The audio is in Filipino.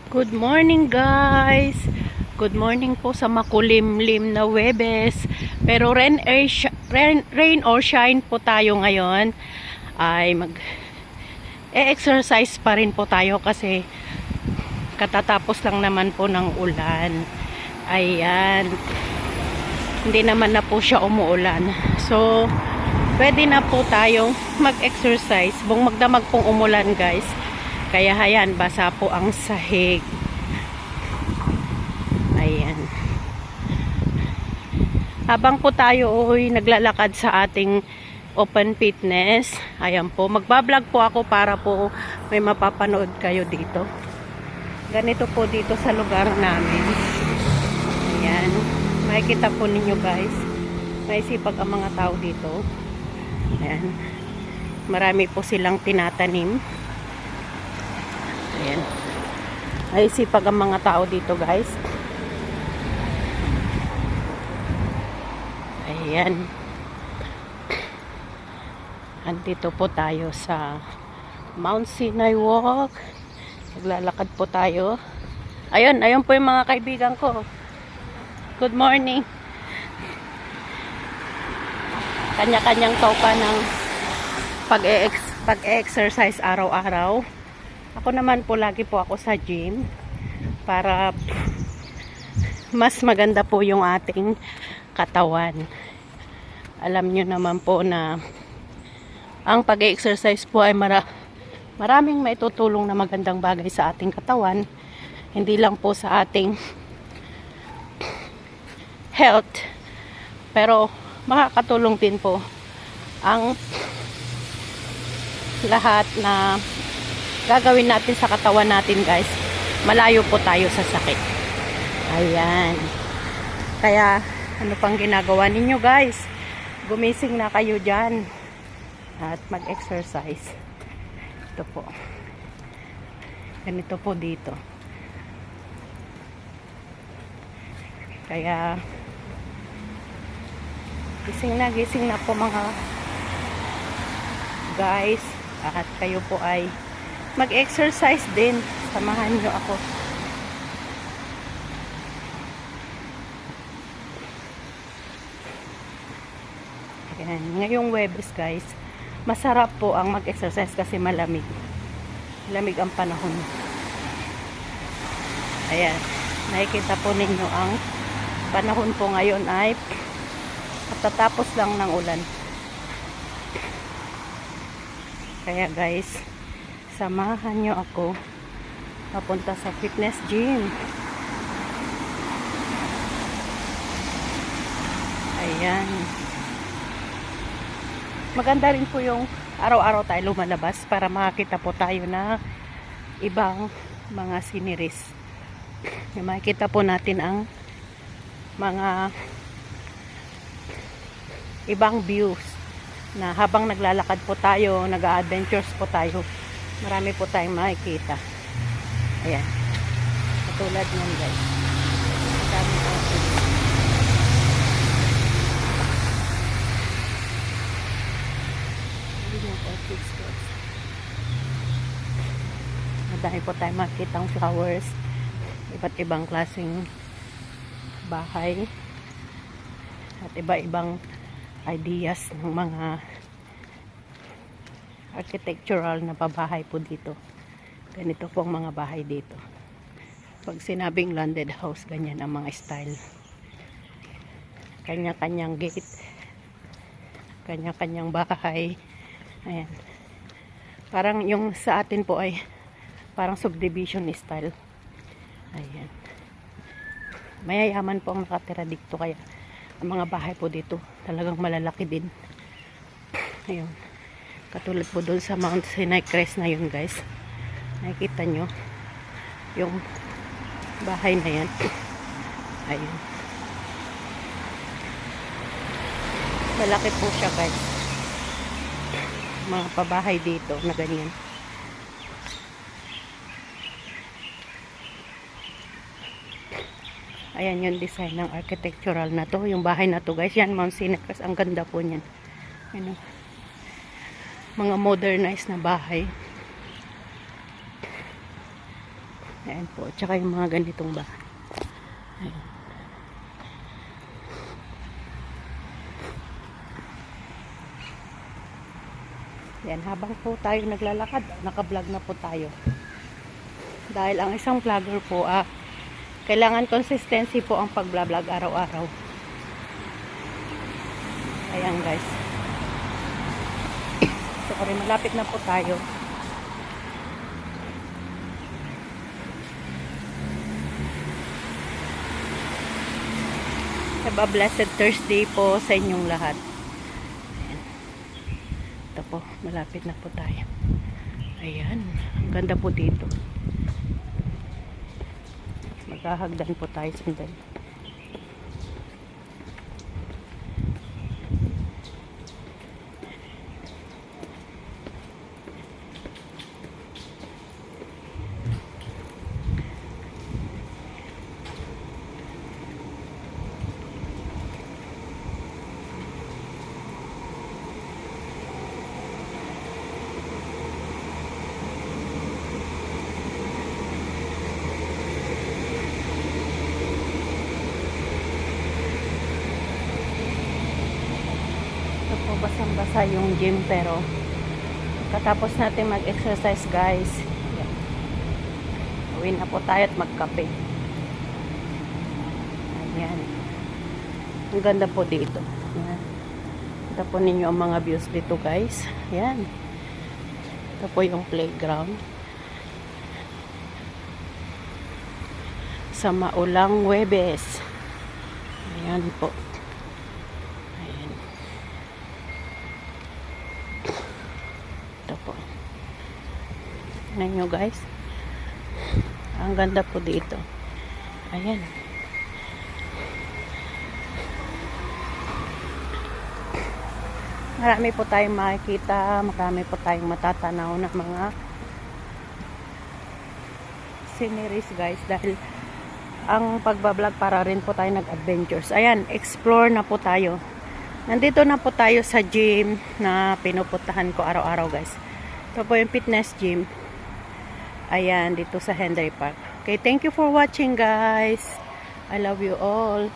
Good morning guys. Good morning po sa makulimlim na Huwebes. Pero rain or shine po tayo ngayon. Ay exercise pa rin po tayo kasi katatapos lang naman po ng ulan. Ayan. Hindi naman na po siya umuulan. So, pwede na po tayong mag-exercise. Buong magdamag pong umulan guys. Kaya ayan, basa po ang sahig. Ayan. Habang po tayo naglalakad sa ating open fitness, ayan po, magbablog po ako para po may mapapanood kayo dito. Ganito po dito sa lugar namin. Ayan. Makikita po ninyo guys. May sipag ang mga tao dito. Ayan. Marami po silang tinatanim. Ayan. Ay sipag ang mga tao dito guys. Ayan. Andito po tayo sa Mount Sinai Walk. Naglalakad po tayo. Ayun po yung mga kaibigan ko. Good morning. Kanya-kanyang toka ng pag-exercise araw-araw. Ako naman po, lagi po ako sa gym para mas maganda po yung ating katawan. Alam nyo naman po na ang pag-exercise po ay maraming maitutulong na magandang bagay sa ating katawan. Hindi lang po sa ating health, pero makakatulong din po ang lahat na gagawin natin sa katawan natin guys. Malayo po tayo sa sakit. Ayan. Kaya ano pang ginagawa ninyo guys? Gumising na kayo dyan at mag-exercise. Ito po. Ganito po dito. Kaya gising na po mga guys, at kayo po ay mag-exercise din. Samahan nyo ako. Ayan. Ngayong Huwebes guys, masarap po ang mag-exercise kasi malamig. Malamig ang panahon. Ayan. Nakikita po ninyo ang panahon po ngayon ay katatapos lang ng ulan. Kaya guys, samahan nyo ako papunta sa fitness gym. Ayan. Maganda rin po yung araw-araw tayo lumalabas para makakita po tayo na ibang mga sceneries. Makikita po natin ang mga ibang views na habang naglalakad po tayo, nag-a-adventures po tayo, marami po tayong makikita. Ayan. Katulad nyan guys. Dami po. Madami po tayong makikita ang flowers. Iba't ibang klaseng bahay. At iba-ibang ideas ng mga architectural na pabahay po dito. Ganito po ang mga bahay dito. Pag sinabing landed house, ganyan ang mga style. Kanya-kanyang gate, kanya-kanyang bahay. Ayan. Parang yung sa atin po ay parang subdivision style. Ayan. Mayayaman po ang nakatira dito, kaya ang mga bahay po dito talagang malalaki din. Ayun. Katulad po doon sa Mount Sinai Crest na yun guys. Nakikita nyo yung bahay na yan. Ayun. Malaki po siya guys. Mga pabahay dito na ganyan. Ayan yung design ng architectural na to. Yung bahay na to guys. Yan Mount Sinai Crest. Ang ganda po niyan. Ano, mga modernized na bahay. Ayan po. Tsaka yung mga ganitong bahay. Ayan. Yan, habang po tayo naglalakad, naka-vlog na po tayo. Dahil ang isang vlogger po, kailangan consistency po ang pag-vlog araw-araw. Ayan guys. Sorry, malapit na po tayo. Have a blessed Thursday po sa inyong lahat. Ayan. Ito po, malapit na po tayo. Ayan, ang ganda po dito. Maghahagdan po tayo sandali. Po, basang-basa yung gym, pero katapos natin mag-exercise guys, yan. Uwi na po tayo at magkape. Ayan, ang ganda po dito. Ayan. Ito po ninyo ang mga views dito guys. Ayan, ito po yung playground sa Maulang Huwebes. Ayan po. Tignan nyo guys, ang ganda po dito. Ayan, marami po tayong makikita, marami po tayong matatanaw ng mga sceneries guys, dahil ang pagbablog para rin po tayo nag-adventures. Ayan, explore na po tayo. Nandito na po tayo sa gym na pinupuntahan ko araw-araw guys. Ito po yung fitness gym. Ayan, dito sa Henry Park. Okay, thank you for watching guys. I love you all.